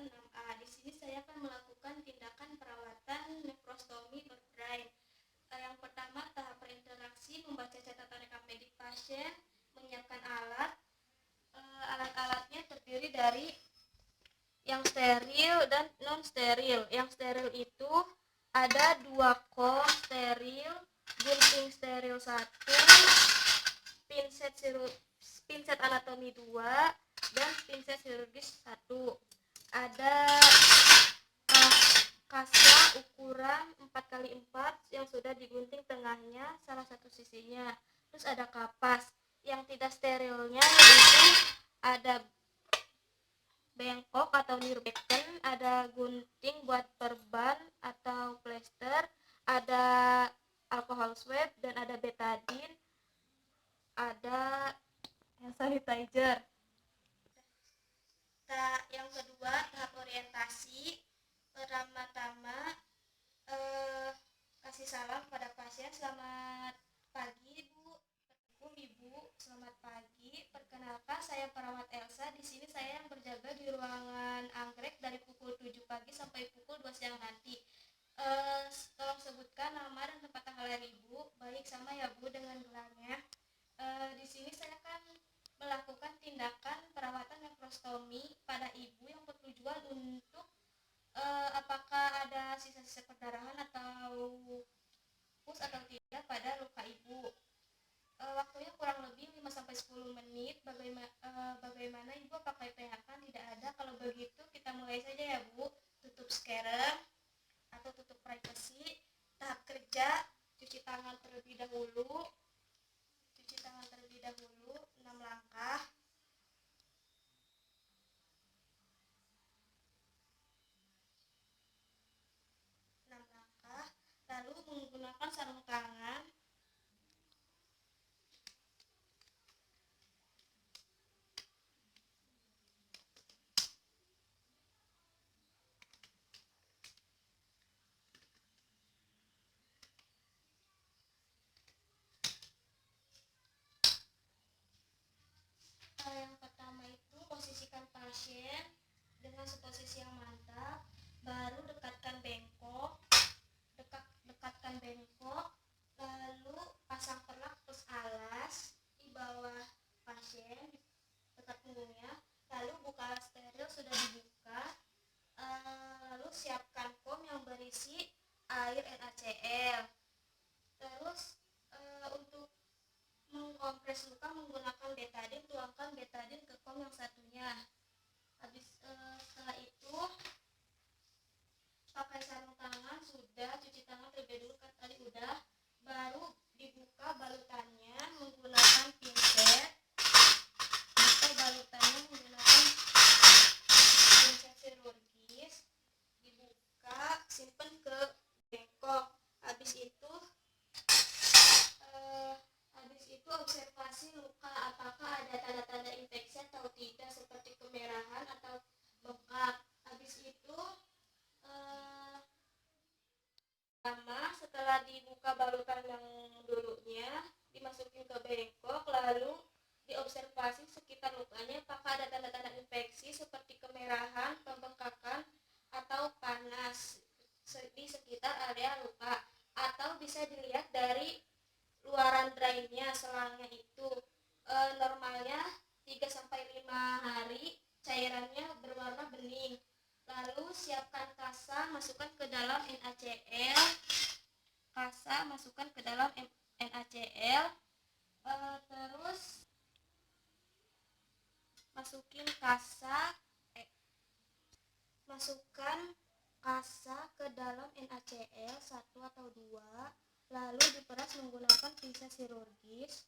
6A. Di sini saya akan melakukan tindakan perawatan nefrostomi berbrain. Yang pertama, tahap berinteraksi, membaca catatan rekam medik pasien, menyiapkan alat. Alat-alatnya terdiri dari yang steril dan non steril. Yang steril itu ada 2 kom steril, gunting steril 1, pinset anatomi 2, dan pinset chirurgis 1. Ada kasa ukuran 4x4 yang sudah digunting tengahnya salah satu sisinya. Terus ada kapas. Yang tidak sterilnya itu ada bengkok atau nirbeken, ada gunting buat perban atau plester, ada alkohol swab, dan ada betadine, ada hand sanitizer. Yang kedua, tahap orientasi. Pertama-tama kasih salam pada pasien. Selamat pagi, Bu. Ibu, selamat pagi. Perkenalkan, saya perawat Elsa. Di sini saya yang berjaga di ruangan anggrek dari pukul 7 pagi sampai pukul 2 siang nanti. Tolong sebutkan nama dan tempat tanggal lahir Ibu. Baik, sama ya Bu dengan gelarnya. Di sini saya akan melakukan tindakan perawatan nefrostomi pada Ibu yang bertujuan untuk apakah ada sisa-sisa perdarahan atau pus atau tidak pada luka Ibu. Waktunya kurang lebih 5-10 menit. Bagaimana Ibu, apakah ditanyakan? Tidak ada. Kalau begitu kita mulai saja ya Bu. Tutup scarum atau tutup privacy. Tahap kerja, cuci tangan terlebih dahulu. 6 langkah. Lalu menggunakan sarung tangan. Yang pertama itu posisikan pasien dengan posisi yang mantap, baru dekatkan bengkok, lalu pasang perlak plus alas di bawah pasien dekat punggungnya, lalu buka alas steril sudah dibuka, lalu siapkan kom yang berisi air NaCl. Terus untuk mengkompres luka menggunakan betadine, tuangkan betadine ke kom yang satunya. Setelah itu pakai sarung tangan, sudah cuci tangan terlebih dulu kan tadi udah, baru dibuka balutannya menggunakan pinset. Chirurgis, dibuka, simpen ke bengkok. Habis itu observasi luka, apakah ada tanda-tanda infeksi atau tidak seperti kemerahan atau bengkak. Habis itu setelah dibuka balutan yang dulunya, dimasukin ke bengkok, lalu diobservasi sekitar lukanya apakah ada tanda-tanda infeksi seperti kemerahan, pembengkakan, atau panas di sekitar area luka, atau bisa dilihat dari luaran drainnya, selangnya itu. Normalnya 3-5 hari cairannya berwarna bening. Lalu siapkan kasa, masukkan ke dalam NaCl. Terus masukkan kasa ke dalam NaCl 1 atau 2, lalu diperas menggunakan pinset chirurgis.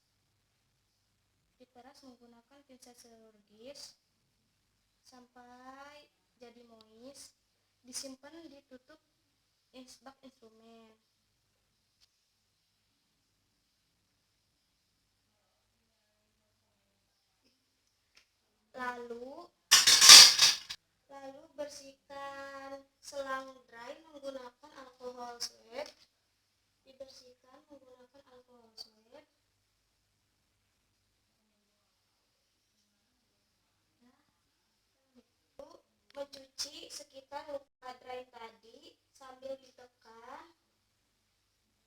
Sampai jadi moist. Disimpan, ditutup bak instrumen. Lalu bersihkan selang dry menggunakan alkohol swab. Dibersihkan menggunakan alkohol swab. mencuci sekitar luka drain tadi sambil ditekan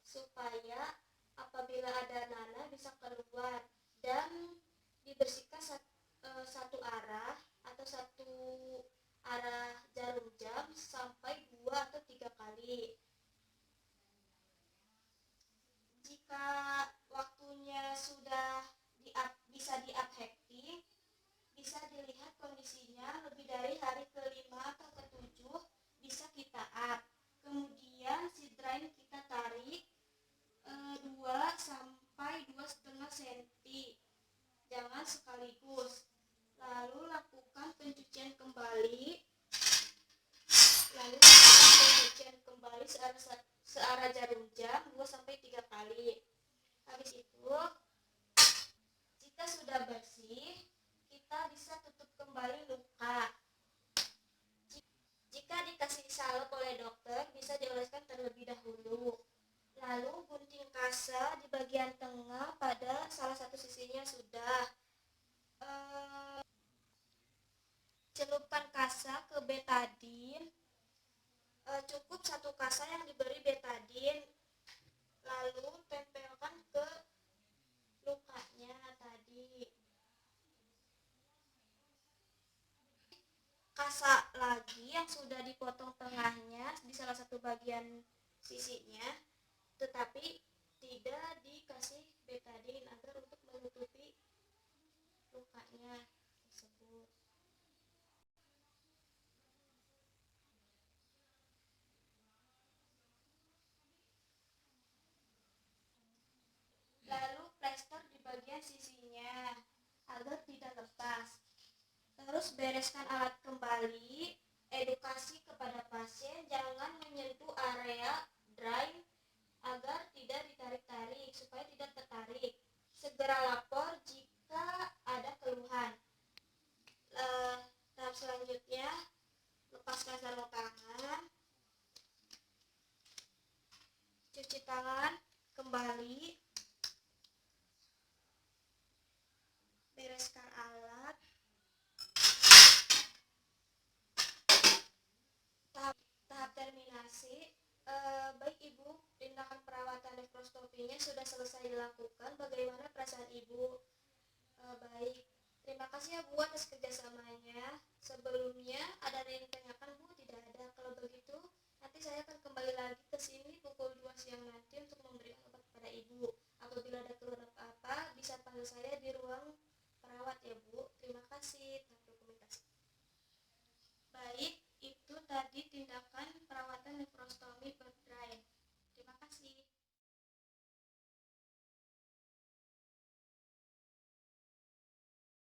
supaya apabila ada nanah bisa keluar, dan dibersihkan satu arah atau satu arah jarum jam sampai 2 atau 3 kali. Jika waktunya sudah bisa di-up hektik, bisa dilihat kondisinya lebih dari hari ke-5 atau ke-7 bisa kita up. Kemudian si drain kita tarik 2 sampai 2,5 cm. Jangan sekaligus. Lalu lakukan pencucian kembali. Searah jarum jam 2 sampai 3 kali. Habis itu, jika sudah bersih, kita bisa tutup kembali luka. Jika dikasih salep oleh dokter, bisa dioleskan terlebih dahulu. Lalu gunting kasa di bagian tengah pada salah satu sisinya sudah. Celupkan kasa ke betadine. Cukup 1 kasa yang diberi betadine. Lalu tempelkan ke lukanya tadi. Kasa lagi yang sudah dipotong tengahnya di salah satu bagian sisinya, tetapi tidak dikasih betadine agar untuk menutupi lukanya tersebut. Lalu plester di bagian sisinya agar tidak lepas. Terus bereskan alat kembali. Edukasi kepada pasien jangan menyentuh area drain agar tidak ditarik-tarik supaya tidak tertarik. Segera lapor jika ada keluhan. Tahap selanjutnya, lepaskan sarung tangan, cuci tangan kembali, bereskan alat. Tahap terminasi. Baik Ibu, tindakan perawatan nefrostopinya sudah selesai dilakukan. Bagaimana perasaan Ibu? Baik, terima kasih ya Bu atas kerjasamanya. Sebelumnya ada yang ditanyakan Bu? Tidak ada. Kalau begitu, nanti saya akan kembali lagi ke sini pukul 2 siang nanti untuk memberikan obat kepada Ibu. Apabila ada keluhan apa-apa, bisa panggil saya di ruang perawat ya Bu. Terima kasih. Tahap dokumentasi. Baik,